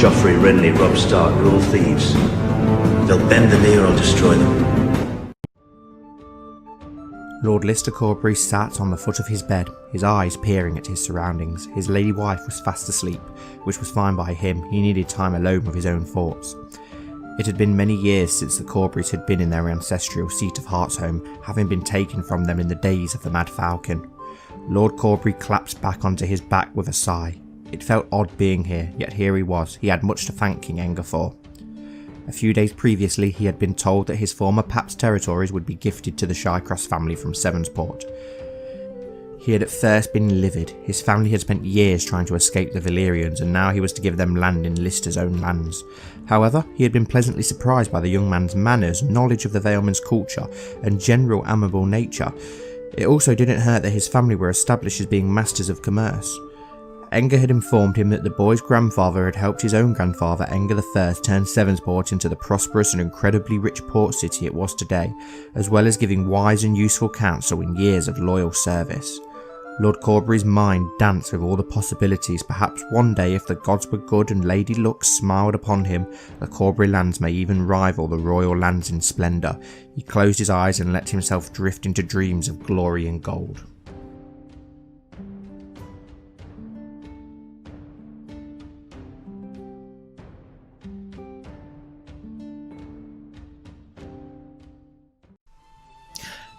Joffrey, Renly, Robb Stark, they're all thieves. They'll bend the knee or I'll destroy them. Lord Lister Corbury sat on the foot of his bed, his eyes peering at his surroundings. His lady wife was fast asleep, which was fine by him. He needed time alone with his own thoughts. It had been many years since the Corburys had been in their ancestral seat of Heartsholme, having been taken from them in the days of the Mad Falcon. Lord Corbury collapsed back onto his back with a sigh. It felt odd being here, yet here he was. He had much to thank King Enger for. A few days previously, he had been told that his former Pap's territories would be gifted to the Shycross family from Sevensport. He had at first been livid. His family had spent years trying to escape the Valyrians, and now he was to give them land in Lister's own lands. However, he had been pleasantly surprised by the young man's manners, knowledge of the Valeman's culture, and general amiable nature. It also didn't hurt that his family were established as being masters of commerce. Enger had informed him that the boy's grandfather had helped his own grandfather, Enger I, turn Sevensport into the prosperous and incredibly rich port city it was today, as well as giving wise and useful counsel in years of loyal service. Lord Corbury's mind danced with all the possibilities. Perhaps one day, if the gods were good and Lady Luck smiled upon him, the Corbury lands may even rival the royal lands in splendour. He closed his eyes and let himself drift into dreams of glory and gold.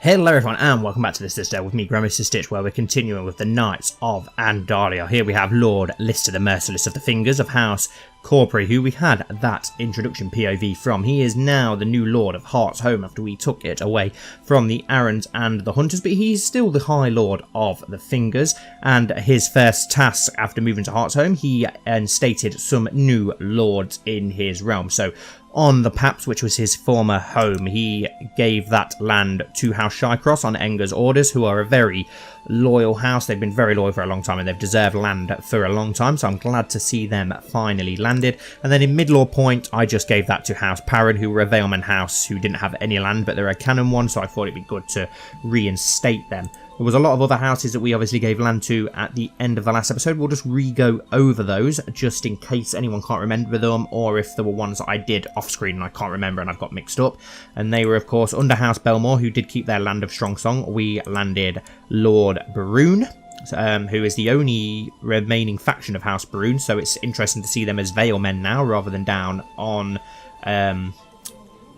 Hello everyone and welcome back to the Citadel with me, Grand Maester Stitch, where we're continuing with the Knights of Andalia. Here we have Lord Lister the Merciless of the Fingers of House Corbury, who we had that introduction POV from. He is now the new Lord of Heartsholme after we took it away from the Arryns and the Hunters, but he's still the High Lord of the Fingers, and his first task after moving to Heartsholme, he instated some new lords in his realm. So on the Paps, which was his former home, he gave that land to House Shycross on Enger's orders, who are a very loyal house. They've been very loyal for a long time and they've deserved land for a long time, so I'm glad to see them finally landed. And then in Midlaw Point, I just gave that to House Parron, who were a Valeman house who didn't have any land, but they're a canon one, so I thought it'd be good to reinstate them. There was a lot of other houses that we obviously gave land to at the end of the last episode. We'll just re-go over those just in case anyone can't remember them, or if there were ones that I did off screen and I can't remember and I've got mixed up. And they were of course under House Belmore, who did keep their land of Strong Song. We landed Lord Baroon, who is the only remaining faction of House Baroon, so it's interesting to see them as Vale men now rather than down on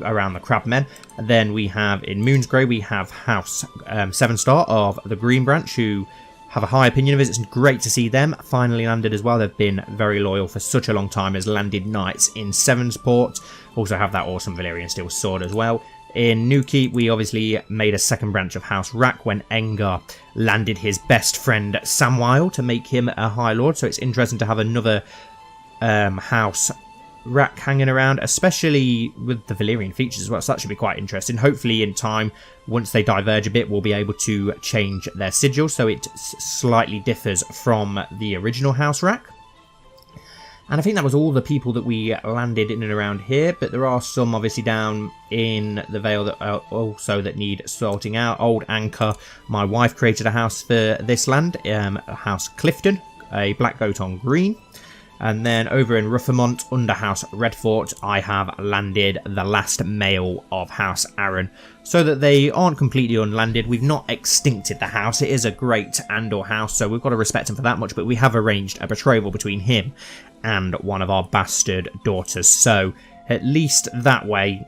around the Crabmen. And then we have in Moonsgrave, we have House Sevenstar of the Green Branch, who have a high opinion of it. It's great to see them finally landed as well. They've been very loyal for such a long time as landed knights in Sevensport. Also have that awesome Valyrian steel sword as well. In Newkeep, we obviously made a second branch of House Rack when Enger landed his best friend Samwile to make him a High Lord. So it's interesting to have another House Rack hanging around, especially with the Valyrian features as well, so that should be quite interesting. Hopefully in time, once they diverge a bit, we'll be able to change their sigil so it slightly differs from the original House Rack. And I think that was all the people that we landed in and around here, but there are some obviously down in the Vale that are also that need sorting out. Old Anchor, my wife created a house for this land, House Clifton, a black goat on green. And then over in Ruffermont, under House Redfort, I have landed the last male of House Arryn, so that they aren't completely unlanded. We've not extincted the house. It is a great Andor house, so we've got to respect him for that much, but we have arranged a betrothal between him and one of our bastard daughters. So at least that way,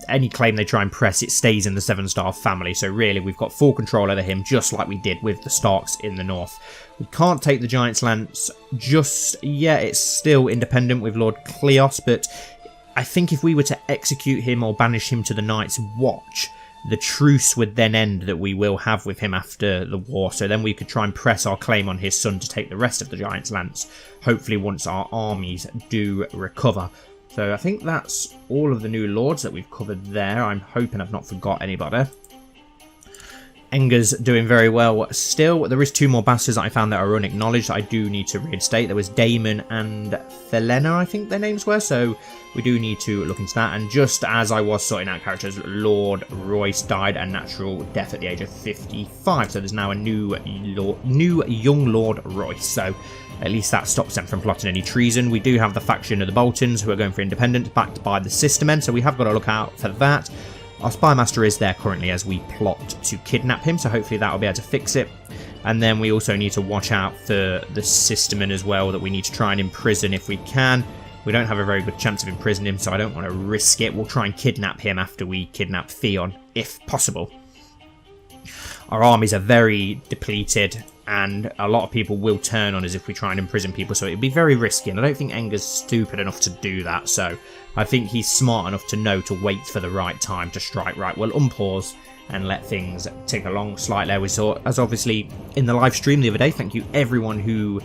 any claim they try and press, it stays in the Sevenstar family. So really, we've got full control over him, just like we did with the Starks in the north. We can't take the Giant's Lance just yet. It's still independent with Lord Cleos, but I think if we were to execute him or banish him to the Night's Watch, the truce would then end that we will have with him after the war. So then we could try and press our claim on his son to take the rest of the Giant's Lance, hopefully once our armies do recover. So I think that's all of the new lords that we've covered there. I'm hoping I've not forgot anybody. Enger's doing very well still. There is 2 more bastards that I found that are unacknowledged. I do need to reinstate. There was Damon and Felena, I think their names were. So we do need to look into that. And just as I was sorting out characters, Lord Royce died a natural death at the age of 55. So there's now a new young Lord Royce. So at least that stops them from plotting any treason. We do have the faction of the Boltons who are going for independence, backed by the Sistermen. So we have got to look out for that. Our Spy Master is there currently as we plot to kidnap him, so hopefully that will be able to fix it. And then we also need to watch out for the Sisterman as well, that we need to try and imprison if we can. We don't have a very good chance of imprisoning him, so I don't want to risk it. We'll try and kidnap him after we kidnap Theon, if possible. Our armies are very depleted, and a lot of people will turn on us if we try and imprison people, so it'd be very risky, and I don't think Enger's stupid enough to do that, so I think he's smart enough to know to wait for the right time to strike. Right, we'll unpause and let things tick along slightly. We saw, as obviously in the live stream the other day, thank you everyone who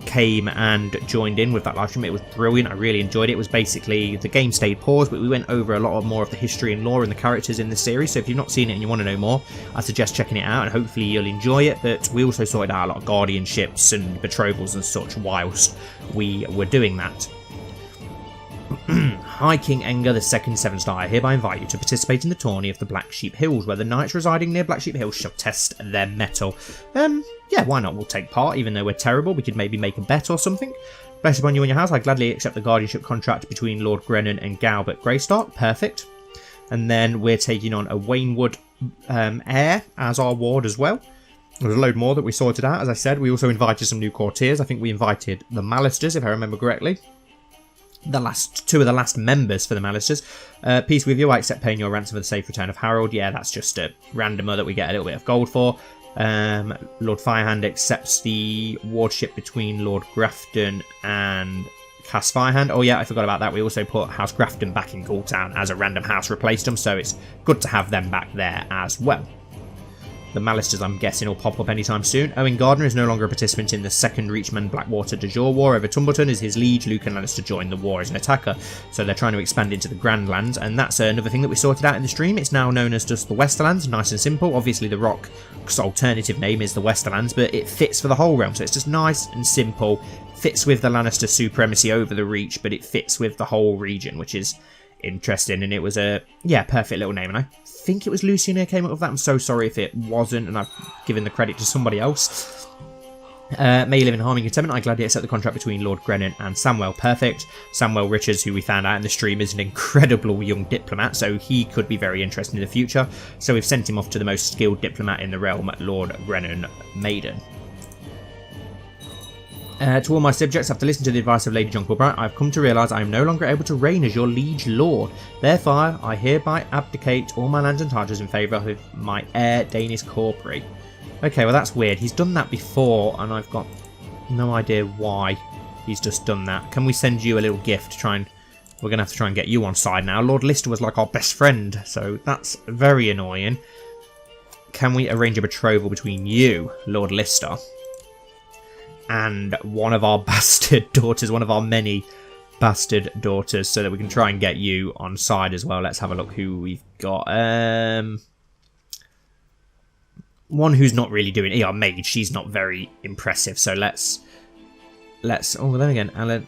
came and joined in with that live stream. It was brilliant. I really enjoyed it. It was basically the game stayed paused, but we went over a lot more of the history and lore and the characters in the series. So if you've not seen it and you want to know more, I suggest checking it out, and hopefully you'll enjoy it. But we also sorted out a lot of guardianships and betrothals and such whilst we were doing that. Hi King Enger II Sevenstar, I hereby invite you to participate in the tourney of the Black Sheep Hills, where the knights residing near Black Sheep Hills shall test their mettle. Yeah, why not? We'll take part, even though we're terrible. We could maybe make a bet or something. Blessed upon you and your house, I gladly accept the guardianship contract between Lord Grennan and Galbert Greystark. Perfect. And then we're taking on a Waynwood heir as our ward as well. There's a load more that we sorted out, as I said. We also invited some new courtiers. I think we invited the Malisters, if I remember correctly. Two of the last members for the Malisters. Peace with you, I accept paying your ransom for the safe return of Harold. Yeah, that's just a randomer that we get a little bit of gold for. Lord Firehand accepts the wardship between Lord Grafton and Cass Firehand. Oh yeah, I forgot about that. We also put House Grafton back in Ghoultown as a random house replaced them, so it's good to have them back there as well. The Malisters, I'm guessing, will pop up anytime soon. Owen Gardner is no longer a participant in the second Reachman Blackwater de Jure War over Tumbleton, as his liege Lucan Lannister joined the war as an attacker. So they're trying to expand into the Grand Lands, and that's another thing that we sorted out in the stream. It's now known as just the Westerlands, nice and simple. Obviously the Rock's alternative name is the Westerlands, but it fits for the whole realm, so it's just nice and simple. Fits with the Lannister supremacy over the Reach, but it fits with the whole region, which is interesting, and it was a perfect little name, and I think it was Lucian who came up with that. I'm so sorry if it wasn't, and I've given the credit to somebody else. May you live in harmony and contentment. I gladly accept the contract between Lord Grennan and Samwell. Perfect. Samwell Richards, who we found out in the stream, is an incredible young diplomat, so he could be very interesting in the future. So we've sent him off to the most skilled diplomat in the realm, Lord Grennan Maiden. To all my subjects, after listening to the advice of Lady Jonquilbright, I have come to realise I am no longer able to reign as your liege lord. Therefore, I hereby abdicate all my lands and titles in favour of my heir, Danis Corpory. Okay, well that's weird. He's done that before, and I've got no idea why he's just done that. Can we send you a little gift to try and... We're going to have to try and get you on side now. Lord Lister was like our best friend, so that's very annoying. Can we arrange a betrothal between you, Lord Lister, and one of our bastard daughters, one of our many bastard daughters, so that we can try and get you on side as well? Let's have a look who we've got. One who's not really doing our mage. She's not very impressive, so let's oh, then again, Alan,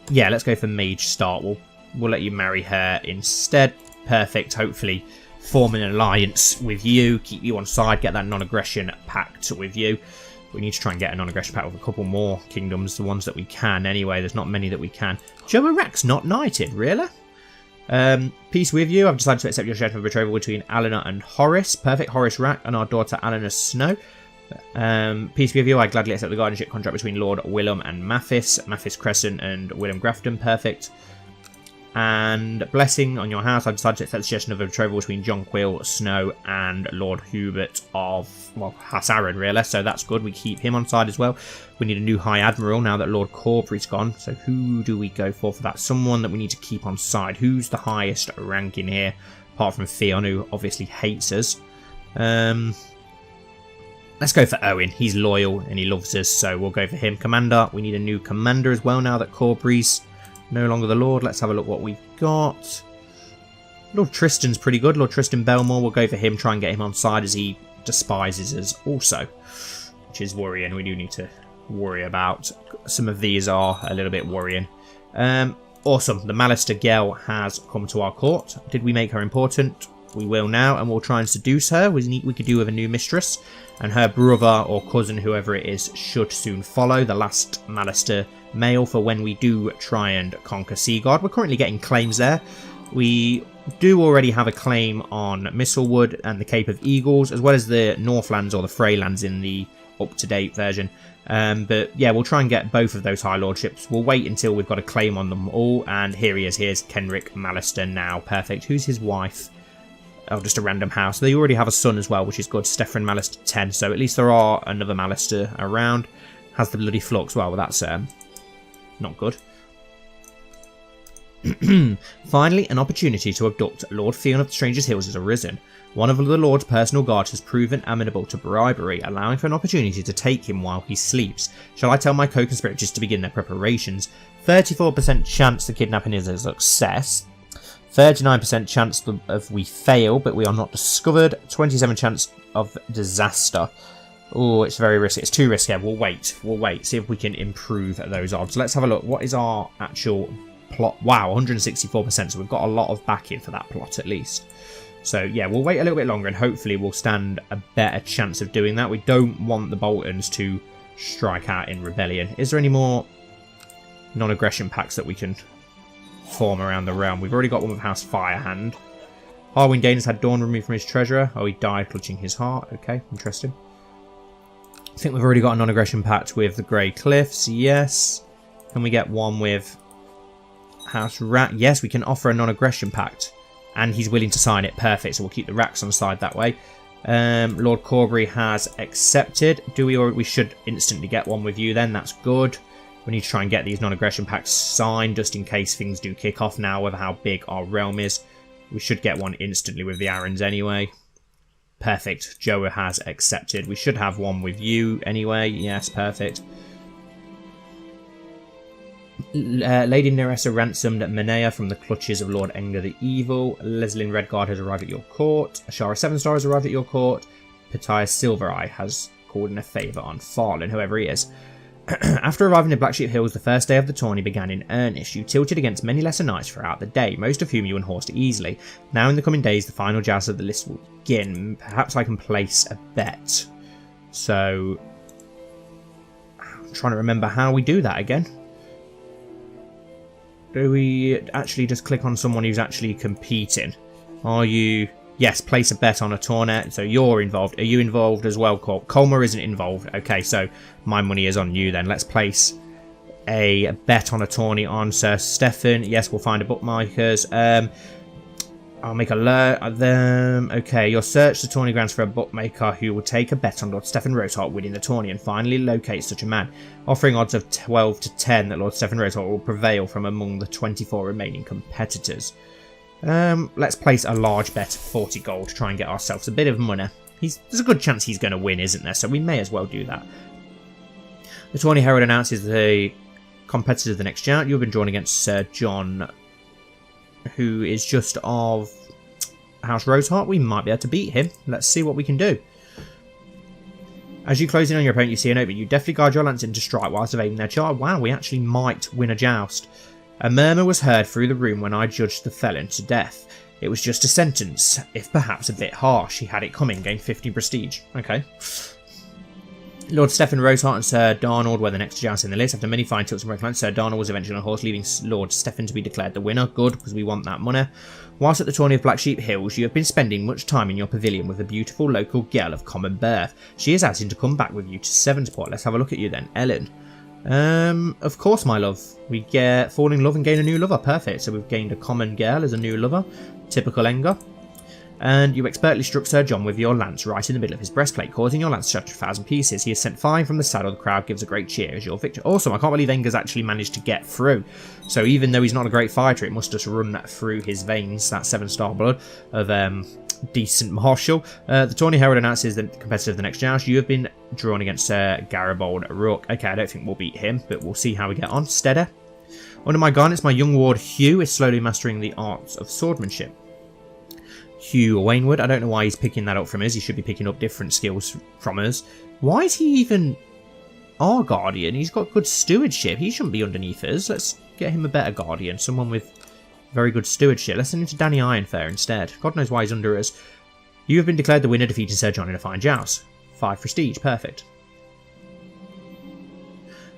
yeah, let's go for mage start. We'll let you marry her instead. Perfect. Hopefully form an alliance with you, keep you on side, get that non-aggression pact with you. We need to try and get a non-aggression pact with a couple more kingdoms, the ones that we can anyway. There's not many that we can. Joe Iraq's not knighted, really? Peace with you. I've decided to accept your schedule of betrothal between Alana and Horace. Perfect. Horace Rack and our daughter Alana Snow. Peace with you. I gladly accept the guardianship contract between Lord Willem and Mathis. Mathis Crescent and Willem Grafton. Perfect. And blessing on your house. I've decided to accept the suggestion of a betrothal between Jonquil, Snow, and Lord Hubert of, well, Hassaran, really. So that's good. We keep him on side as well. We need a new High Admiral now that Lord Corbury's gone. So who do we go for that? Someone that we need to keep on side. Who's the highest ranking here? Apart from Theon, who obviously hates us. Let's go for Owen. He's loyal and he loves us, so we'll go for him. Commander. We need a new commander as well now that Corbury's no longer the Lord. Let's have a look what we've got. Lord Tristan's pretty good. Lord Tristan Belmore, we'll go for him, try and get him on side as he despises us also, which is worrying. We do need to worry about. Some of these are a little bit worrying. Awesome. The Maester girl has come to our court. Did we make her important? We will now, and we'll try and seduce her. We could do with a new mistress, and her brother or cousin, whoever it is, should soon follow. The last Maester male for when we do try and conquer Seagard. We're currently getting claims there. We do already have a claim on Mistlewood and the Cape of Eagles, as well as the Northlands or the Freylands in the up-to-date version. But yeah, we'll try and get both of those high lordships. We'll wait until we've got a claim on them all, and here he is. Here's Kenric Maester now. Perfect. Who's his wife? Oh, just a random house. They already have a son as well, which is good. Stefan Maester 10. So at least there are another Maester around. Has the bloody flux. Well, that's not good. Finally, an opportunity to abduct Lord Theon of the Stranger's Hills has arisen. One of the Lord's personal guards has proven amenable to bribery, allowing for an opportunity to take him while he sleeps. Shall I tell my co-conspirators to begin their preparations? 34% chance the kidnapping is a success. 39% chance of we fail, but we are not discovered. 27% chance of disaster. Oh, it's very risky. It's too risky. We'll wait. We'll wait. See if we can improve those odds. Let's have a look. What is our actual plot? Wow, 164%. So we've got a lot of backing for that plot at least. So yeah, we'll wait a little bit longer and hopefully we'll stand a better chance of doing that. We don't want the Boltons to strike out in rebellion. Is there any more non-aggression pacts that we can form around the realm? We've already got one with House Firehand. Harwin Dane has had Dawn removed from his treasurer. Oh, he died clutching his heart. Okay, interesting. I think we've already got a non-aggression pact with the Grey Cliffs. Yes. Can we get one with House Rat? Yes, we can offer a non-aggression pact. And he's willing to sign it. Perfect. So we'll keep the racks on the side that way. Lord Corbury has accepted. We should instantly get one with you then. That's good. We need to try and get these non-aggression pacts signed just in case things do kick off now with how big our realm is. We should get one instantly with the Arryns anyway. Perfect. Joe has accepted. We should have one with you anyway. Yes, perfect. Lady Nerissa ransomed Menea from the clutches of Lord Enger the Evil. Leslyn Redguard has arrived at your court. Ashara Sevenstar has arrived at your court. Petiah Silvereye has called in a favour on Farlan, whoever he is. After arriving in Blacksheep Hills, the first day of the tourney began in earnest. You tilted against many lesser knights throughout the day, most of whom you unhorsed easily. Now in the coming days, the final joust of the list will begin. Perhaps I can place a bet. So, I'm trying to remember how we do that again. Do we actually just click on someone who's actually competing? Are you... Yes, place a bet on a tournament. So you're involved. Are you involved as well, Cole? Colmer isn't involved. Okay, so my money is on you then. Let's place a bet on a tourney on Sir Stefan. Yes, we'll find a bookmakers. I'll make alert. Okay, you'll search the tourney grounds for a bookmaker who will take a bet on Lord Stefan Rothart winning the tourney and finally locate such a man, offering odds of 12 to 10 that Lord Stefan Rothart will prevail from among the 24 remaining competitors. Let's place a large bet of 40 gold to try and get ourselves a bit of money. There's a good chance he's going to win, isn't there? So we may as well do that. The tourney herald announces the competitors of the next joust. You've been drawn against Sir John, who is just of House Roseheart. We might be able to beat him. Let's see what we can do. As you close in on your opponent, you see an opening. You deftly guide your lance into strike whilst evading their charge. Wow, we actually might win a joust. A murmur was heard through the room when I judged the felon to death. It was just a sentence, if perhaps a bit harsh. He had it coming, gained 50 prestige. Okay. Lord Stefan Rothart and Sir Darnold were the next joust in the list. After many fine tilts and breaklands, Sir Darnold was eventually on a horse, leaving Lord Stefan to be declared the winner. Good, because we want that money. Whilst at the tourney of Blacksheep Hills, you have been spending much time in your pavilion with a beautiful local girl of common birth. She is asking to come back with you to Sevensport. Let's have a look at you then, Ellen. Of course, my love. We fall in love and gain a new lover. Perfect. So we've gained a common girl as a new lover. Typical Enger. And you expertly struck Sir John with your lance right in the middle of his breastplate, causing your lance to shatter 1,000 pieces. He is sent flying from the saddle. The crowd gives a great cheer as your victory. Awesome. I can't believe Enger's actually managed to get through. So even though he's not a great fighter, it must just run through his veins, that 7-star blood of decent martial. The tourney herald announces the competitor of the next joust. You have been drawn against Sir Garibold Rook. Okay, I don't think we'll beat him, but we'll see how we get on. Steady. Under my guidance, my young ward Hugh is slowly mastering the arts of swordsmanship. Hugh Wainwood. I don't know why he's picking that up from us. He should be picking up different skills from us. Why is he even our guardian? He's got good stewardship. He shouldn't be underneath us. Let's get him a better guardian. Someone with very good stewardship. Let's send him to Danny Ironfair instead. God knows why he's under us. You have been declared the winner, defeating Sir John in a fine joust. 5 prestige. Perfect.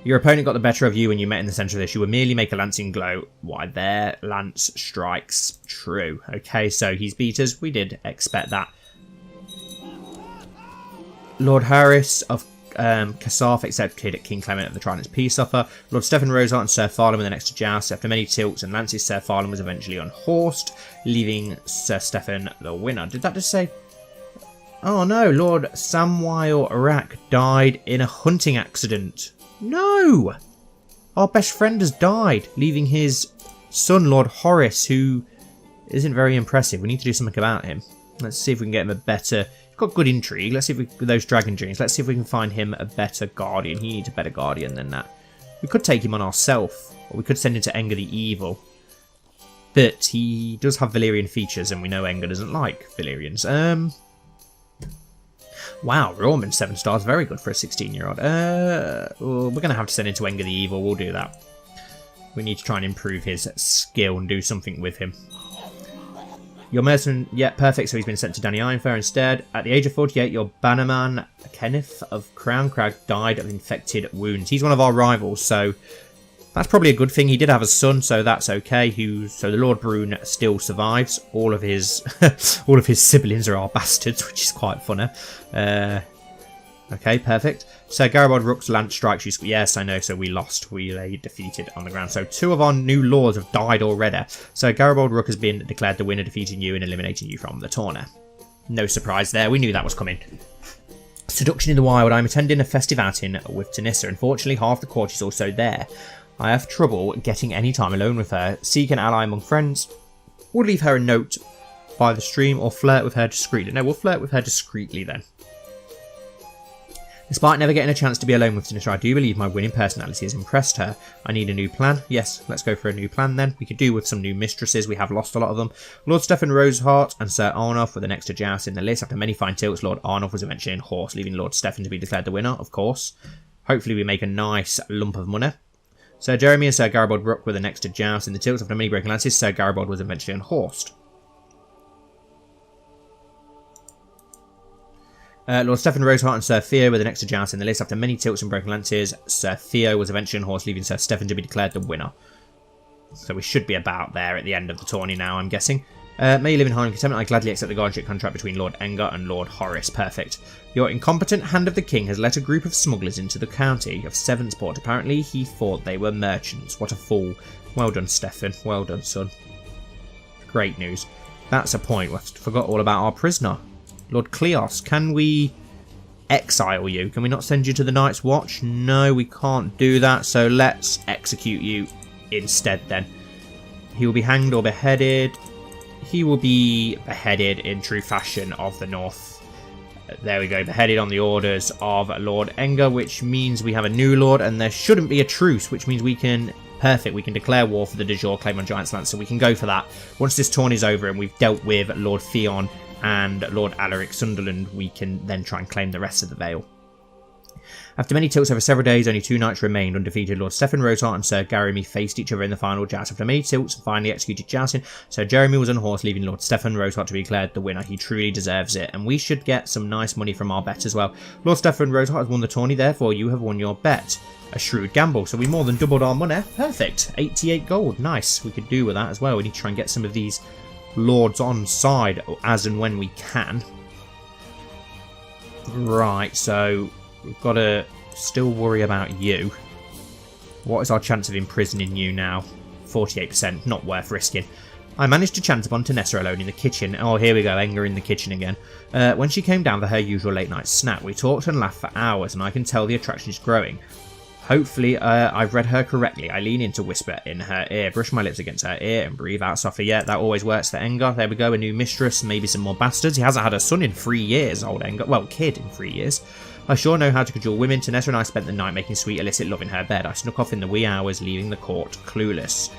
Your opponent got the better of you when you met in the centre of this. You would merely make a lancing glow. Why, their lance strikes true. Okay, so he's beat us. We did expect that. Lord Harris of Casarth accepted King Clement of the Trident's peace offer. Lord Stephen Rosehart and Sir Farlan were the next to joust. After many tilts and lances, Sir Farlan was eventually unhorsed, leaving Sir Stephen the winner. Did that just say... Oh no, Lord Samwile Arak died in a hunting accident. No! Our best friend has died, leaving his son, Lord Horace, who isn't very impressive. We need to do something about him. Let's see if we can get him a better... He's got good intrigue. Let's see if we... With those dragon dreams, let's see if we can find him a better guardian. He needs a better guardian than that. We could take him on ourselves, or we could send him to Enger the Evil. But he does have Valyrian features, and we know Enger doesn't like Valyrians. Wow, Roman 7 stars, very good for a 16-year-old. We're going to have to send him to Enger the Evil, we'll do that. We need to try and improve his skill and do something with him. Your mercenary, yeah, perfect, so he's been sent to Danny Ironfair instead. At the age of 48, your bannerman, Kenneth of Crown Crag, died of infected wounds. He's one of our rivals, so that's probably a good thing. He did have a son, so that's okay. So the Lord Brune still survives. All of his all of his siblings are our bastards, which is quite funny. Okay, perfect. So Garibald Rook's lance strikes you. Yes, I know. So we lost. We lay defeated on the ground. So 2 of our new lords have died already. So Garibald Rook has been declared the winner, defeating you and eliminating you from the tournament. No surprise there. We knew that was coming. Seduction in the Wild. I'm attending a festive outing with Tanissa. Unfortunately, half the court is also there. I have trouble getting any time alone with her. Seek an ally among friends, or leave her a note by the stream, or flirt with her discreetly. No, we'll flirt with her discreetly then. Despite never getting a chance to be alone with Tanissa, I do believe my winning personality has impressed her. I need a new plan. Yes, let's go for a new plan then. We could do with some new mistresses. We have lost a lot of them. Lord Stephen Rosehart and Sir Arnulf were the next to joust in the list. After many fine tilts, Lord Arnulf was eventually unhorsed, leaving Lord Stephen to be declared the winner, of course. Hopefully we make a nice lump of money. Sir Jeremy and Sir Garibald Rook were the next to joust in the tilts. After many broken lances, Sir Garibald was eventually unhorsed. Lord Stephen Rosehart and Sir Theo were the next to joust in the list. After many tilts and broken lances, Sir Theo was eventually unhorsed, leaving Sir Stephen to be declared the winner. So we should be about there at the end of the tourney now, I'm guessing. May you live in harm and contentment. I gladly accept the guardianship contract between Lord Enger and Lord Horace. Perfect. Your incompetent hand of the king has let a group of smugglers into the county of Sevensport. Apparently he thought they were merchants. What a fool. Well done, Stephen. Well done, son. Great news. That's a point. I forgot all about our prisoner. Lord Cleos, can we exile you? Can we not send you to the Night's Watch? No, we can't do that. So let's execute you instead then. He will be hanged or beheaded. He will be beheaded in true fashion of the North. There we go, beheaded on the orders of Lord Enger, which means we have a new lord, and there shouldn't be a truce, which means we can... Perfect, we can declare war for the de jure claim on Giant's Lance, so we can go for that. Once this tourney is over and we've dealt with Lord Theon and Lord Alaric Sunderland, we can then try and claim the rest of the Vale. After many tilts over several days, only 2 knights remained undefeated. Lord Stephen Rosehart and Sir Garemy faced each other in the final joust. After many tilts and finally executed jousting, Sir Jeremy was unhorsed, leaving Lord Stephen Rosehart to be declared the winner. He truly deserves it, and we should get some nice money from our bet as well. Lord Stephen Rosehart has won the tourney, therefore you have won your bet. A shrewd gamble, so we more than doubled our money. Perfect. 88 gold. Nice. We could do with that as well. We need to try and get some of these lords on side as and when we can. Right, so we've got to still worry about you. What is our chance of imprisoning you now? 48%. Not worth risking. I managed to chance upon Tanissa alone in the kitchen. Oh, here we go. Enger in the kitchen again. When she came down for her usual late night snack, we talked and laughed for hours, and I can tell the attraction is growing. Hopefully, I've read her correctly. I lean in to whisper in her ear, brush my lips against her ear, and breathe out softly. Yeah, that always works for Enger. There we go, a new mistress, maybe some more bastards. He hasn't had a son in 3 years, old Enger. Well, kid in 3 years. I sure know how to cajole women. Tanissa and I spent the night making sweet illicit love in her bed. I snuck off in the wee hours, leaving the court clueless.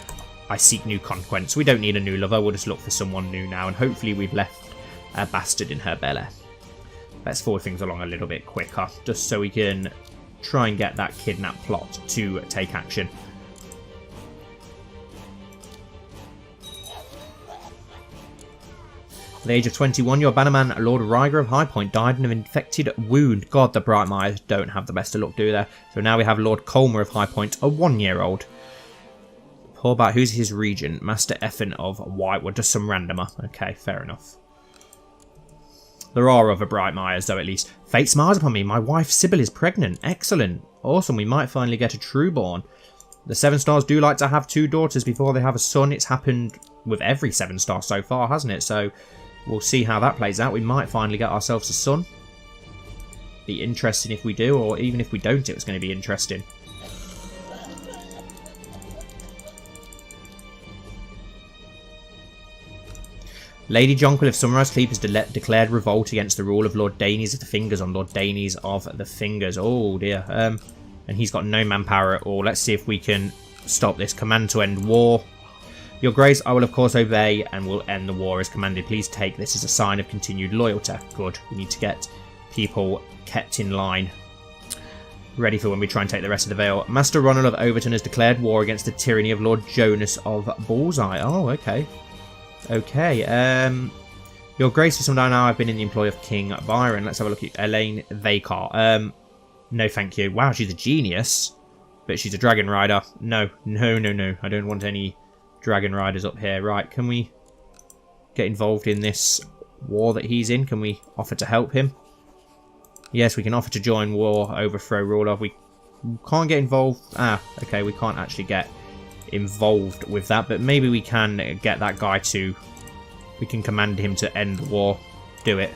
I seek new conquests. We don't need a new lover. We'll just look for someone new now, and hopefully we've left a bastard in her belly. Let's forward things along a little bit quicker, just so we can try and get that kidnap plot to take action. At the age of 21, your bannerman, Lord Ryger of High Point, died in an infected wound. God, the Bright Myers don't have the best of luck, do they? So now we have Lord Colmer of High Point, a 1-year-old. Paul Bat, who's his regent? Master Effin of Whitewood, just some randomer. Okay, fair enough. There are other Bright Myers, though, at least. Fate smiles upon me. My wife Sybil is pregnant. Excellent. Awesome, we might finally get a trueborn. The Sevenstars do like to have 2 daughters before they have a son. It's happened with every 7-star so far, hasn't it? So we'll see how that plays out. We might finally get ourselves a son. Be interesting if we do, or even if we don't, it's going to be interesting. Lady Jonquil of Summerhouse Cleep has declared revolt against the rule of Lord Dainies of the Fingers on Lord Dainies of the Fingers. Oh dear. And he's got no manpower at all. Let's see if we can stop this. Command to end war. Your Grace, I will of course obey and will end the war as commanded. Please take this as a sign of continued loyalty. Good. We need to get people kept in line. Ready for when we try and take the rest of the Vale. Master Ronald of Overton has declared war against the tyranny of Lord Jonas of Bullseye. Oh, okay. Okay, Your Grace, for some time now I've been in the employ of King Byron. Let's have a look at Elaine Vakar. No thank you. Wow, she's a genius. But she's a dragon rider. No. I don't want any dragon riders up here. Right, can we get involved in this war that he's in? Can we offer to help him? Yes, we can offer to join war, overthrow ruler. We can't get involved. Ah, okay, we can't actually get involved with that, but maybe we can get that guy to, we can command him to end the war. Do it.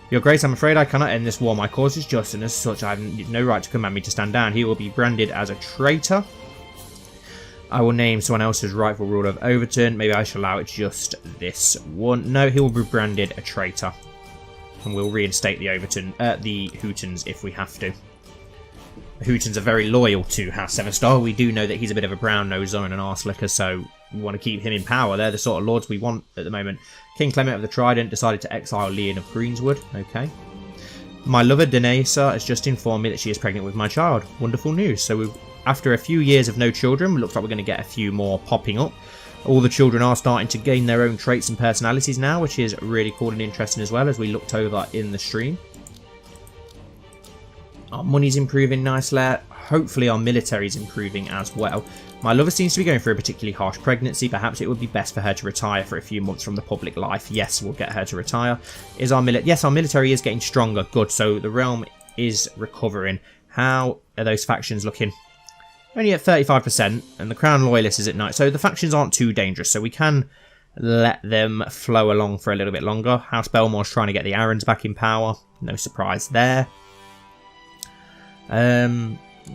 Your Grace, I'm afraid I cannot end this war. My cause is just, and as such I have no right to command me to stand down. He will be branded as a traitor. I will name someone else as rightful ruler of Overton. Maybe I shall allow it just this one. No, he will be branded a traitor, and we'll reinstate the the Hootons if we have to. The Hootons are very loyal to House Sevenstar. We do know that he's a bit of a brown noser and an arse licker, so we want to keep him in power. They're the sort of lords we want at the moment. King Clement of the Trident decided to exile Leon of Greenswood. Okay. My lover Denesa has just informed me that she is pregnant with my child. Wonderful news. So after a few years of no children, it looks like we're going to get a few more popping up. All the children are starting to gain their own traits and personalities now, which is really cool and interesting as well, as we looked over in the stream. Our money's improving nicely. Hopefully our military's improving as well. My lover seems to be going through a particularly harsh pregnancy. Perhaps it would be best for her to retire for a few months from the public life. Yes, we'll get her to retire. Yes, our military is getting stronger. Good. So the realm is recovering. How are those factions looking? Only at 35%, and the Crown Loyalist is at 9. So the factions aren't too dangerous. So we can let them flow along for a little bit longer. House Belmore's trying to get the Arryns back in power. No surprise there.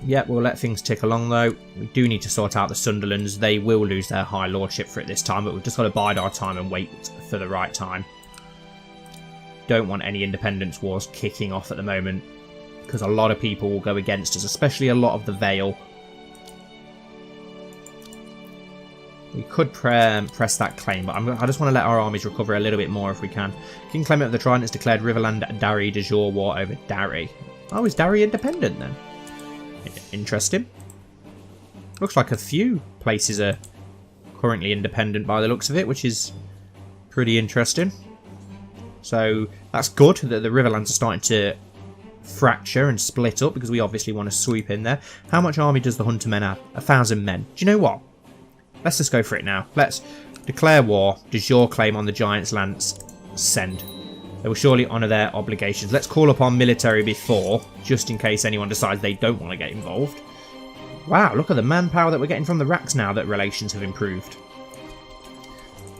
Yeah, we'll let things tick along though. We do need to sort out the Sunderlands. They will lose their High Lordship for it this time, but we've just got to bide our time and wait for the right time. Don't want any independence wars kicking off at the moment, because a lot of people will go against us, especially a lot of the Vale. We could press that claim, but I just want to let our armies recover a little bit more if we can. King Clement of the Trident has declared Riverland Darry de jure war over Darry. Oh, is Darry independent then? Interesting. Looks like a few places are currently independent by the looks of it, which is pretty interesting. So that's good that the Riverlands are starting to fracture and split up, because we obviously want to sweep in there. How much army does the Hunter men have? 1,000 men. Do you know what? Let's just go for it now. Let's declare war. De jure claim on the Giant's Lance. Send. They will surely honour their obligations. Let's call upon military before, just in case anyone decides they don't want to get involved. Wow, look at the manpower that we're getting from the racks now that relations have improved.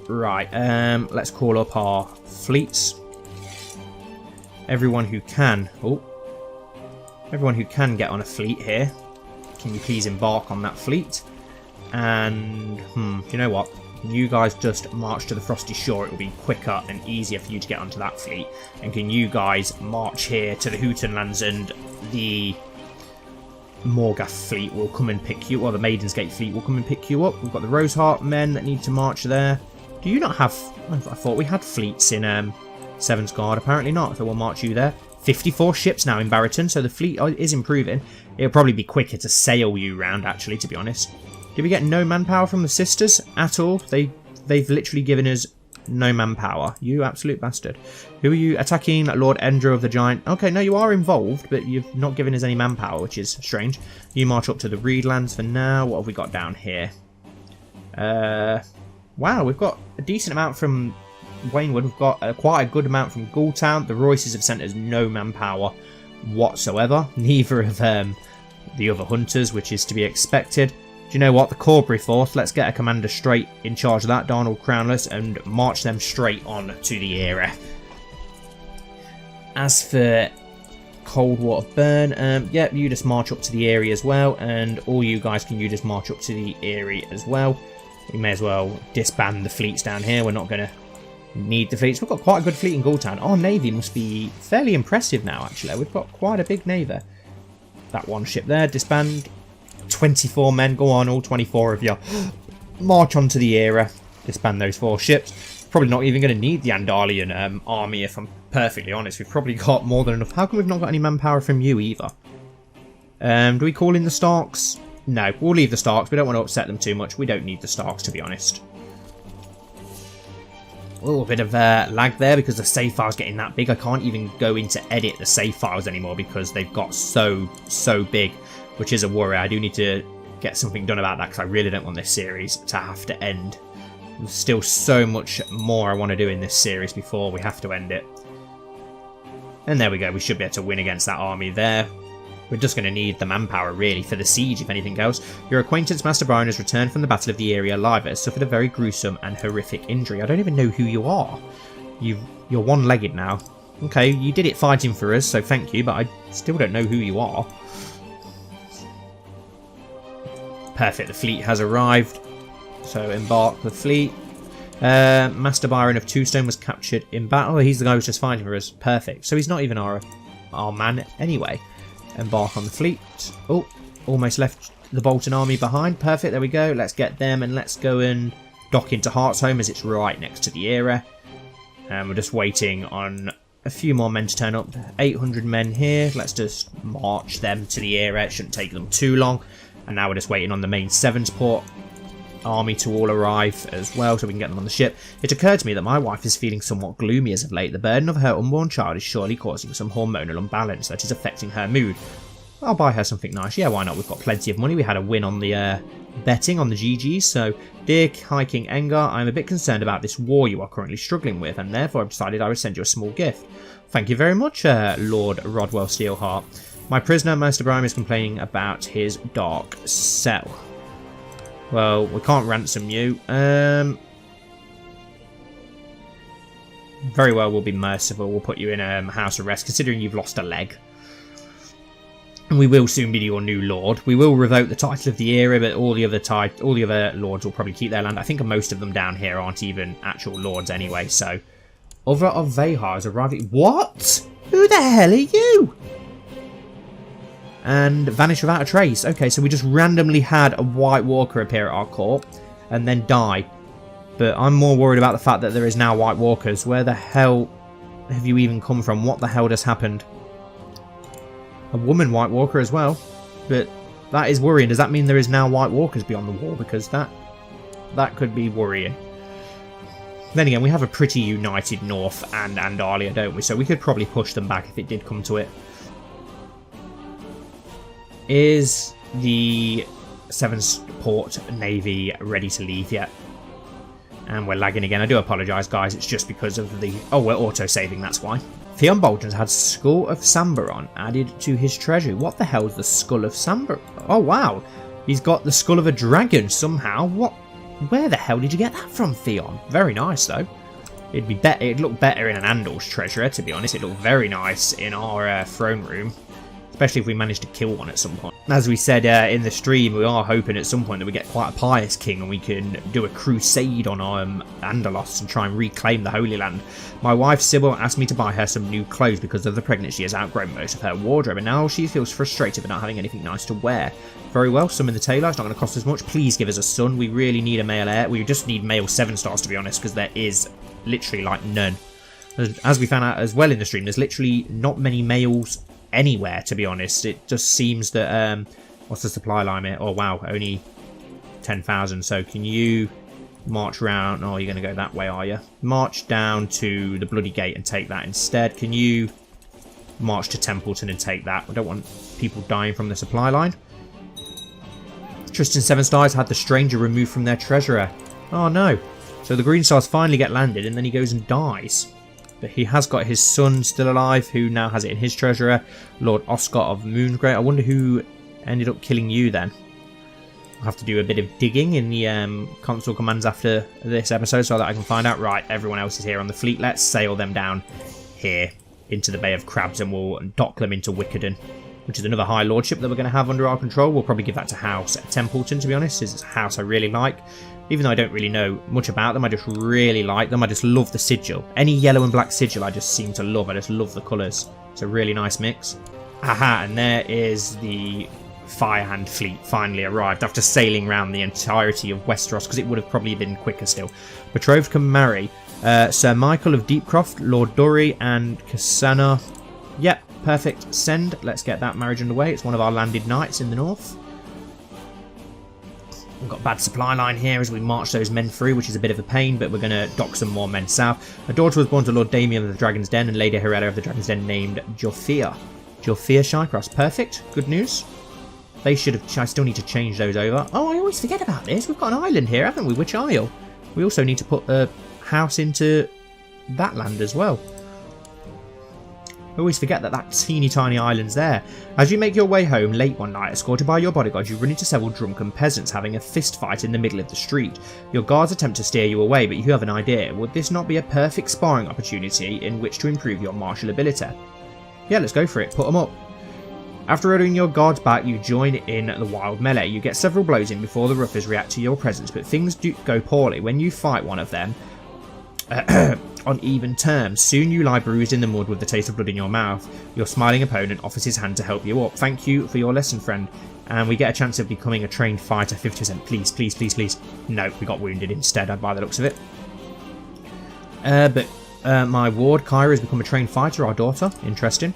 Right, let's call up our fleets. Everyone who can... Oh. Everyone who can get on a fleet here, can you please embark on that fleet? And, do you know what? You guys just march to the Frosty Shore. It will be quicker and easier for you to get onto that fleet. And can you guys march here to the Hootenlands, and the Morgath fleet will come and pick you, or the Maiden's Gate fleet will come and pick you up. We've got the Roseheart men that need to march there. Do you not have... I thought we had fleets in Seven's Guard, apparently not, so we'll march you there. 54 ships now in Barrington, so the fleet is improving. It'll probably be quicker to sail you round, actually, to be honest. Did we get no manpower from the sisters at all? They've literally given us no manpower. You absolute bastard. Who are you attacking? Lord Endro of the Giant. Okay, no, you are involved, but you've not given us any manpower, which is strange. You march up to the Reedlands for now. What have we got down here? Wow, we've got a decent amount from Waynwood. We've got quite a good amount from Ghoultown. The Royces have sent us no manpower whatsoever. Neither of the other hunters, which is to be expected. Do you know what? The Corbury Force, let's get a commander straight in charge of that, Darnold Crownless, and march them straight on to the era. As for Coldwater Burn, yep, you just march up to the area as well, and all you guys you just march up to the area as well. We may as well disband the fleets down here. We're not going to need the fleets. We've got quite a good fleet in Ghoultown. Our navy must be fairly impressive now, actually. We've got quite a big navy. That one ship there, disband. 24 men, go on, all 24 of you. March onto the era, disband those 4 ships. Probably not even going to need the Andalian army, if I'm perfectly honest. We've probably got more than enough. How come we've not got any manpower from you either? Do we call in the Starks? No, we'll leave the Starks. We don't want to upset them too much. We don't need the Starks, to be honest. A little bit of lag there because the save file's getting that big. I can't even go in to edit the save files anymore because they've got so big, which is a worry. I do need to get something done about that because I really don't want this series to have to end. There's still so much more I want to do in this series before we have to end it. And there we go. We should be able to win against that army there. We're just going to need the manpower, really, for the siege, if anything else. Your acquaintance, Master Brian, has returned from the Battle of the Area alive, but has suffered a very gruesome and horrific injury. I don't even know who you are. You're one-legged now. Okay, you did it fighting for us, so thank you, but I still don't know who you are. Perfect, the fleet has arrived. So embark the fleet. Master Byron of Two-Stone was captured in battle. He's the guy who's just fighting for us. Perfect. So he's not even our man anyway. Embark on the fleet. Oh, almost left the Bolton army behind. Perfect, there we go. Let's get them and let's go and dock into Heartsholme as it's right next to the era. And we're just waiting on a few more men to turn up. 800 men here. Let's just march them to the era. It shouldn't take them too long. And now we're just waiting on the main Sevensport army to all arrive as well so we can get them on the ship. It occurred to me that my wife is feeling somewhat gloomy as of late. The burden of her unborn child is surely causing some hormonal imbalance that is affecting her mood. I'll buy her something nice. Yeah, why not? We've got plenty of money. We had a win on the betting on the GGs. So, dear High King Enger, I'm a bit concerned about this war you are currently struggling with, and therefore I've decided I would send you a small gift. Thank you very much, Lord Rodwell Steelheart. My prisoner, Master Brian, is complaining about his dark cell. Well, we can't ransom you. Very well, we'll be merciful. We'll put you in house arrest, considering you've lost a leg. And we will soon be your new lord. We will revoke the title of the era, but all the other lords will probably keep their land. I think most of them down here aren't even actual lords anyway. So, Other of Vahar is arriving. What? Who the hell are you? And vanish without a trace. Okay, so we just randomly had a White Walker appear at our court and then die. But I'm more worried about the fact that there is now White Walkers. Where the hell have you even come from? What the hell just happened? A woman White Walker as well. But that is worrying. Does that mean there is now White Walkers beyond the wall? Because that could be worrying. Then again, we have a pretty united North and Andalia, don't we? So we could probably push them back if it did come to it. Is the Sevensport Navy ready to leave yet? And we're lagging again. I do apologise, guys. It's just because of the... Oh, we're auto-saving, that's why. Theon Bolton's had Skull of Sambaron added to his treasury. What the hell is the Skull of Sambaron? Oh, wow. He's got the Skull of a Dragon somehow. What? Where the hell did you get that from, Theon? Very nice, though. It'd be better. It'd look better in an Andal's treasurer, to be honest. It'd look very nice in our throne room. Especially if we manage to kill one at some point. As we said in the stream, we are hoping at some point that we get quite a pious king and we can do a crusade on Andalos and try and reclaim the Holy Land. My wife Sybil asked me to buy her some new clothes because of the pregnancy. She has outgrown most of her wardrobe and now she feels frustrated with not having anything nice to wear. Very well, summon the tailor. It's not going to cost us much. Please give us a son. We really need a male heir. We just need male 7 stars, to be honest, because there is literally like none. As we found out as well in the stream, there's literally not many males anywhere, to be honest. It just seems that, what's the supply line here? Oh, wow, only 10,000. So can you march around? Oh, you're going to go that way, are you? March down to the Bloody Gate and take that instead. Can you march to Templeton and take that? I don't want people dying from the supply line. Tristan Sevenstar has had the stranger removed from their treasurer. Oh, no. So the Green Stars finally get landed and then he goes and dies. But he has got his son still alive, who now has it in his treasurer, Lord Oscar of Moongrave. I wonder who ended up killing you then. I'll have to do a bit of digging in the console commands after this episode so that I can find out. Right, everyone else is here on the fleet. Let's sail them down here into the Bay of Crabs and we'll dock them into Wickerden, which is another high lordship that we're going to have under our control. We'll probably give that to House Templeton, to be honest. It's a house I really like. Even though I don't really know much about them, I just really like them. I just love the sigil. Any yellow and black sigil I just seem to love. I just love the colours. It's a really nice mix. Aha, and there is the Firehand fleet finally arrived after sailing around the entirety of Westeros, because it would have probably been quicker still. Betrothed can marry Sir Michael of Deepcroft, Lord Dorry, and Cassana. Yep, perfect. Send. Let's get that marriage underway. It's one of our landed knights in the north. We've got a bad supply line here as we march those men through, which is a bit of a pain, but we're going to dock some more men south. A daughter was born to Lord Damien of the Dragon's Den and Lady Herella of the Dragon's Den named Jophia. Jophia Shycross. Perfect. Good news. They should have... I still need to change those over. Oh, I always forget about this. We've got an island here, haven't we? Which isle? We also need to put a house into that land as well. I always forget that that teeny tiny island's there. As you make your way home late one night, escorted by your bodyguard, you run into several drunken peasants having a fist fight in the middle of the street. Your guards attempt to steer you away, but you have an idea. Would this not be a perfect sparring opportunity in which to improve your martial ability? Yeah, let's go for it. Put them up. After ordering your guards back, you join in the wild melee. You get several blows in before the roughers react to your presence, but things do go poorly when you fight one of them on even terms. Soon you lie bruised in the mud with the taste of blood in your mouth. Your smiling opponent offers his hand to help you up. Thank you for your lesson, friend. And we get a chance of becoming a trained fighter. 50%. Please, please, please, please. No, we got wounded instead, by the looks of it. But my ward, Kyra, has become a trained fighter, our daughter. Interesting.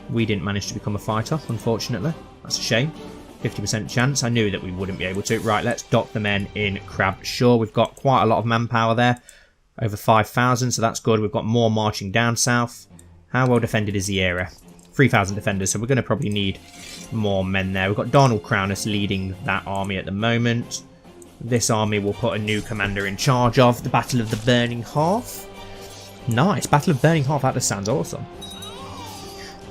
We didn't manage to become a fighter, unfortunately. That's a shame. 50% chance. I knew that we wouldn't be able to. Right, let's dock the men in Crab Shore. We've got quite a lot of manpower there. Over 5,000, so that's good. We've got more marching down south. How well defended is the area? 3,000 defenders, so we're going to probably need more men there. We've got Darnell Crownus leading that army at the moment. This army will put a new commander in charge of the Battle of the Burning Hearth. Nice. Battle of Burning Hearth. That just sounds awesome.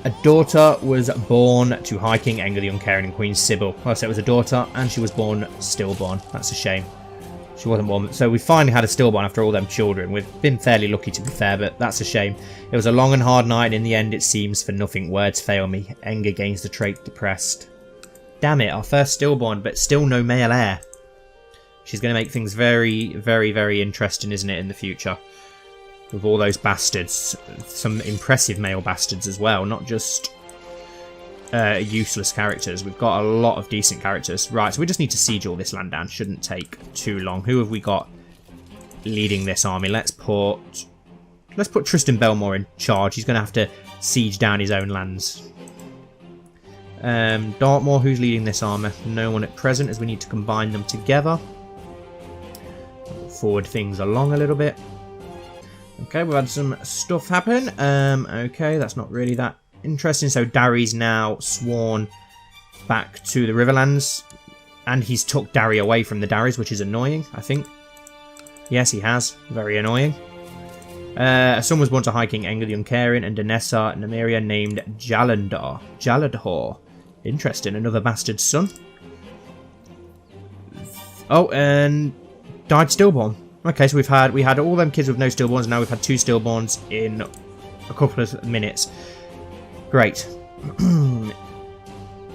A daughter was born to High King Enger the Uncaring and Queen Sybil. Well, so it was a daughter, and she was born stillborn. That's a shame. She wasn't born. So we finally had a stillborn after all them children. We've been fairly lucky, to be fair, but that's a shame. It was a long and hard night, and in the end it seems for nothing. Words fail me. Enger gains the trait depressed. Damn it, our first stillborn, but still no male heir. She's going to make things very, very, very interesting, isn't it, in the future? With all those bastards. Some impressive male bastards as well, not just useless characters. We've got a lot of decent characters. Right, so we just need to siege all this land down. Shouldn't take too long. Who have we got leading this army? Let's put Tristan Belmore in charge. He's going to have to siege down his own lands. Dartmoor, who's leading this army? No one at present, as we need to combine them together. Forward things along a little bit. Okay, we've had some stuff happen. Okay, that's not really that interesting. So Darry's now sworn back to the Riverlands, and he's took Darry away from the Darrys, which is annoying, I think. Yes, he has. Very annoying. A son was born to High King Enger the Uncaring and Danessa Nymeria named Jaladhor. Interesting, another bastard son. Oh, and died stillborn. Okay, so we had all them kids with no stillborns, and now we've had 2 stillborns in a couple of minutes. Great.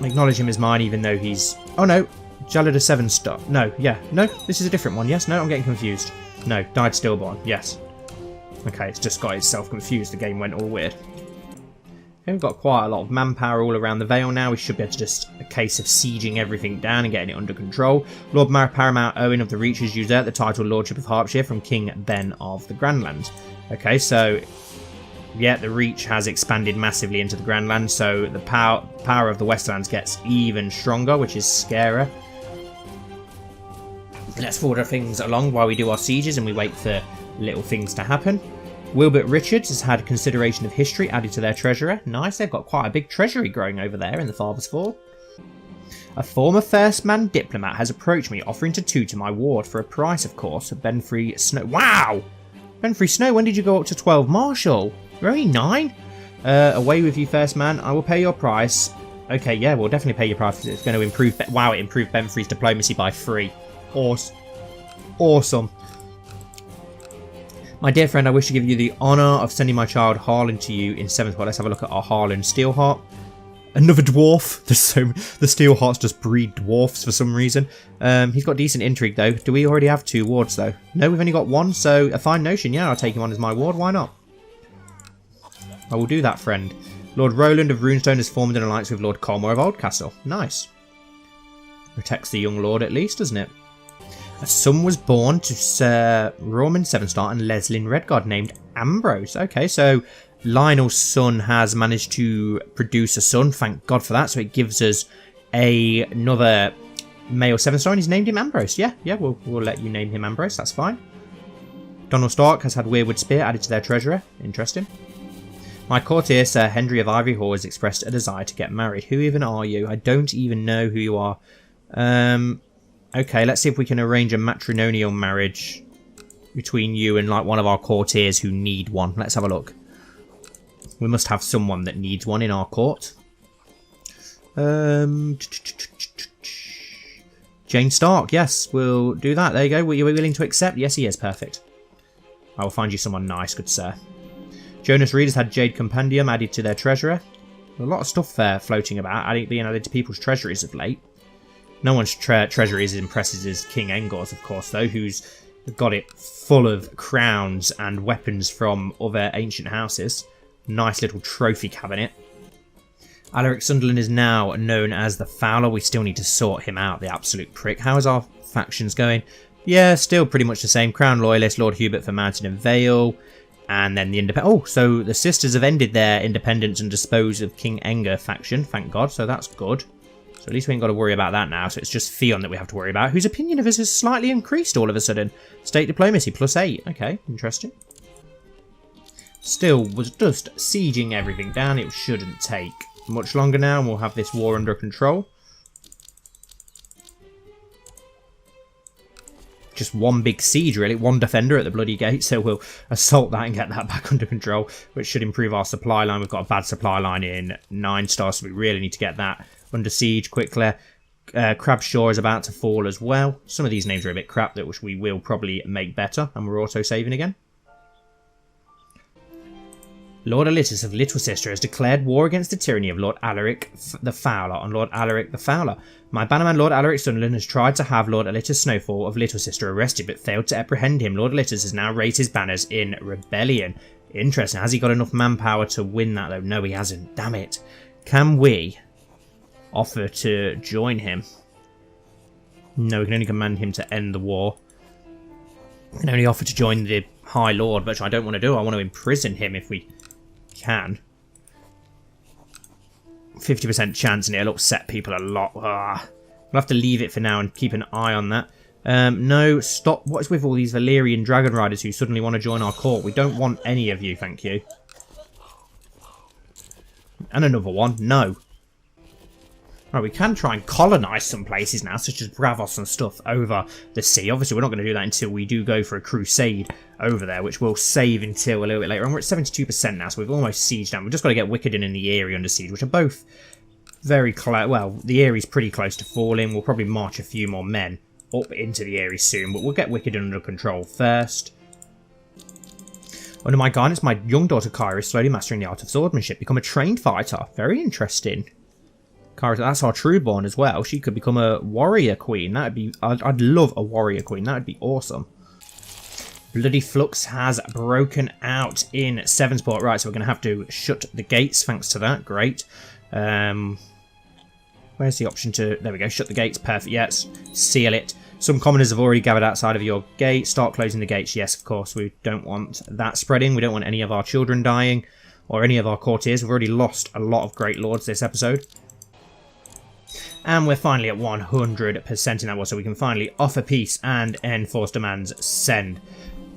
Acknowledge him as mine, even though he's... Oh no, Enger Sevenstar. No, yeah, no, this is a different one. Yes, no, I'm getting confused. No, died stillborn. Yes. Okay, it's just got itself confused. The game went all weird. Okay, we've got quite a lot of manpower all around the Vale now. We should be able to just a case of sieging everything down and getting it under control. Lord Paramount Owen of the Reaches usurped the title Lordship of Harpshire from King Ben of the Grandlands. Okay, so Yeah, the reach has expanded massively into the Grand Land, so the power of the Westlands gets even stronger, which is scary. Let's forward things along while we do our sieges and we wait for little things to happen. Wilbert Richards has had consideration of history added to their treasurer. Nice, they've got quite a big treasury growing over there in the Father's Fall. A former First Man diplomat has approached me, offering to tutor my ward for a price, of course. Benfrey Snow. Wow! Benfrey Snow, when did you go up to 12 Marshal? You're only 9? Away with you, First Man. I will pay your price. Okay, yeah, we'll definitely pay your price. It's going to improve... Wow, it improved Benfrey's diplomacy by 3. Awesome. My dear friend, I wish to give you the honour of sending my child Harlan to you in 7th. Well, let's have a look at our Harlan Steelheart. Another dwarf. The Steelhearts just breed dwarfs for some reason. He's got decent intrigue though. Do we already have 2 wards though? No, we've only got 1, so a fine notion. Yeah, I'll take him on as my ward. Why not? I will do that, friend. Lord Roland of Runestone has formed an alliance with Lord Colmore of Oldcastle. Nice. Protects the young lord at least, doesn't it? A son was born to Sir Roman Sevenstar and Leslyn Redguard named Ambrose. Okay, so Lionel's son has managed to produce a son. Thank God for that. So it gives us another male Sevenstar and he's named him Ambrose. Yeah, we'll let you name him Ambrose. That's fine. Donald Stark has had Weirwood Spear added to their treasurer. Interesting. My courtier, Sir Henry of Ivyhall, has expressed a desire to get married. Who even are you? I don't even know who you are. Okay, let's see if we can arrange a matrimonial marriage between you and like one of our courtiers who need one. Let's have a look. We must have someone that needs one in our court. Jane Stark, yes, we'll do that. There you go. Were you willing to accept? Yes, he is. Perfect. I will find you someone nice, good sir. Jonas Reed has had Jade Compendium added to their treasurer. A lot of stuff there floating about, being added to people's treasuries of late. No one's treasury is as impressive as King Enger's, of course, though, who's got it full of crowns and weapons from other ancient houses. Nice little trophy cabinet. Alaric Sunderland is now known as the Fowler. We still need to sort him out, the absolute prick. How is our factions going? Yeah, still pretty much the same. Crown Loyalist, Lord Hubert for Mountain and Vale. And then the Independent. Oh, so the sisters have ended their independence and disposed of King Enger faction, thank God. So that's good. So at least we ain't got to worry about that now. So it's just Theon that we have to worry about, whose opinion of us has slightly increased all of a sudden. State diplomacy +8. Okay, interesting. Still was just sieging everything down. It shouldn't take much longer now, and we'll have this war under control. Just one big siege, really. One defender at the bloody gate, so we'll assault that and get that back under control, which should improve our supply line. We've got a bad supply line in 9 stars, so we really need to get that under siege quickly. Crabshaw is about to fall as well. Some of these names are a bit crap, which we will probably make better, and we're auto saving again. Lord Alytus of Little Sister has declared war against the tyranny of Lord Alaric the Fowler on Lord Alaric the Fowler. My bannerman Lord Alaric Sunderland has tried to have Lord Alytus Snowfall of Little Sister arrested but failed to apprehend him. Lord Alytus has now raised his banners in rebellion. Interesting. Has he got enough manpower to win that though? No, he hasn't. Damn it. Can we offer to join him? No, we can only command him to end the war. We can only offer to join the High Lord, which I don't want to do. I want to imprison him if we can. 50% chance and it'll upset people a lot. We'll have to leave it for now and keep an eye on that. No, stop. What is with all these Valyrian dragon riders who suddenly want to join our court? We don't want any of you, thank you. And another one. No. Right, we can try and colonise some places now, such as Bravos and stuff over the sea. Obviously, we're not going to do that until we do go for a crusade over there, which we'll save until a little bit later on. We're at 72% now, so we've almost sieged down. We've just got to get Wickeden and the Eyrie under siege, which are both very close. Well, the Erie's pretty close to falling. We'll probably march a few more men up into the Eyrie soon, but we'll get Wickeden under control first. Under my guidance, my young daughter Kyra is slowly mastering the art of swordsmanship, become a trained fighter. Very interesting. Kyra, that's our Trueborn as well. She could become a warrior queen. That'd be. I'd love a warrior queen. That'd be awesome. Bloody flux has broken out in Sevensport. Right, so we're going to have to shut the gates. Thanks to that. Great. Where's the option to... There we go. Shut the gates. Perfect. Yes. Seal it. Some commoners have already gathered outside of your gate. Start closing the gates. Yes, of course, we don't want that spreading. We don't want any of our children dying or any of our courtiers. We've already lost a lot of great lords this episode. And we're finally at 100% in that war, so we can finally offer peace and enforce demands. Send.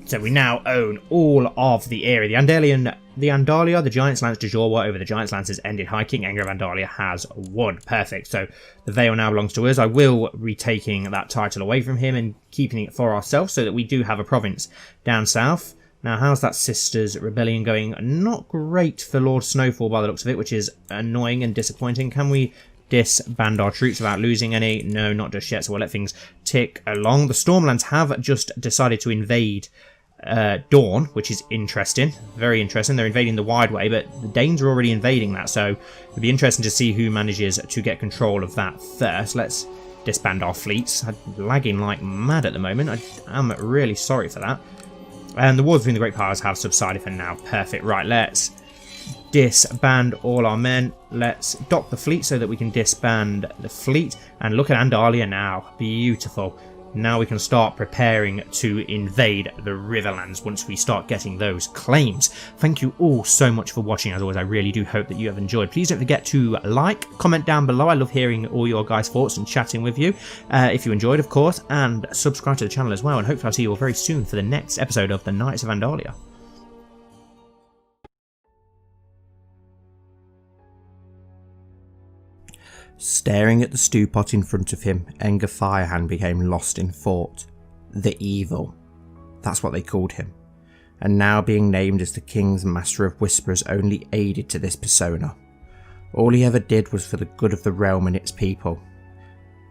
So we now own all of the area. The Andalia, the Giants' Lance de jour war over the Giants' Lances ended high. King Enger of Andalia has won. Perfect. So the Vale now belongs to us. I will be taking that title away from him and keeping it for ourselves so that we do have a province down south. Now, how's that Sisters Rebellion going? Not great for Lord Snowfall by the looks of it, which is annoying and disappointing. Can we disband our troops without losing any? No, not just yet, so we'll let things tick along. The Stormlands have just decided to invade Dawn, which is interesting, very interesting. They're invading the Wide Way, but the Danes are already invading that, so it'll be interesting to see who manages to get control of that first. Let's disband our fleets. I'm lagging like mad at the moment. I am really sorry for that. And the wars between the great powers have subsided for now. Perfect. Right, let's disband all our men. Let's dock the fleet so that we can disband the fleet. And look at Andalia now. Beautiful. Now we can start preparing to invade the Riverlands once we start getting those claims. Thank you all so much for watching. As always, I really do hope that you have enjoyed. Please don't forget to like, comment down below. I love hearing all your guys' thoughts and chatting with you. If you enjoyed, of course, and subscribe to the channel as well. And hopefully I'll see you all very soon for the next episode of the Knights of Andalia. Staring at the stew pot in front of him, Enger Firehand became lost in thought. The Evil. That's what they called him. And now being named as the King's Master of Whisperers only aided to this persona. All he ever did was for the good of the realm and its people.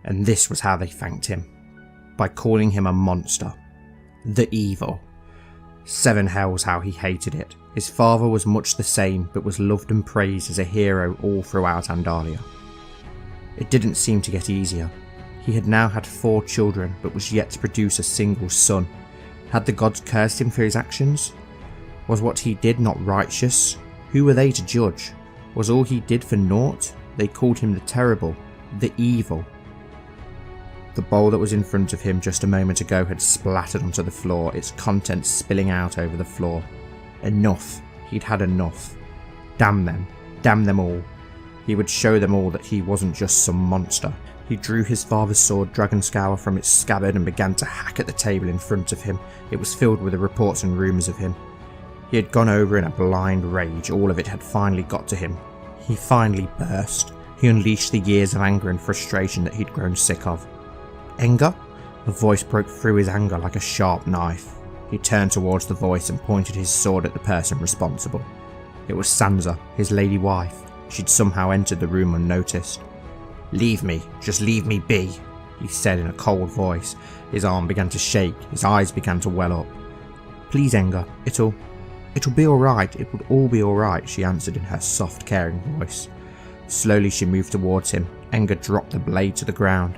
And this was how they thanked him. By calling him a monster. The Evil. Seven hells how he hated it. His father was much the same, but was loved and praised as a hero all throughout Andalia. It didn't seem to get easier. He had now had 4 children, but was yet to produce a single son. Had the gods cursed him for his actions? Was what he did not righteous? Who were they to judge? Was all he did for naught? They called him the Terrible, the Evil. The bowl that was in front of him just a moment ago had splattered onto the floor, its contents spilling out over the floor. Enough. He'd had enough. Damn them. Damn them all. He would show them all that he wasn't just some monster. He drew his father's sword Dragonscour from its scabbard and began to hack at the table in front of him. It was filled with the reports and rumours of him. He had gone over in a blind rage. All of it had finally got to him. He finally burst. He unleashed the years of anger and frustration that he'd grown sick of. Enger? A voice broke through his anger like a sharp knife. He turned towards the voice and pointed his sword at the person responsible. It was Sansa, his lady wife. She'd somehow entered the room unnoticed. "Leave me, just leave me be," he said in a cold voice. His arm began to shake, his eyes began to well up. "Please, Enger, it'll be alright, it would all be alright," she answered in her soft, caring voice. Slowly she moved towards him. Enger dropped the blade to the ground.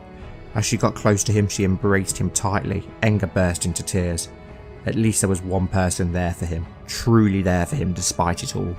As she got close to him, she embraced him tightly. Enger burst into tears. At least there was one person there for him, truly there for him despite it all.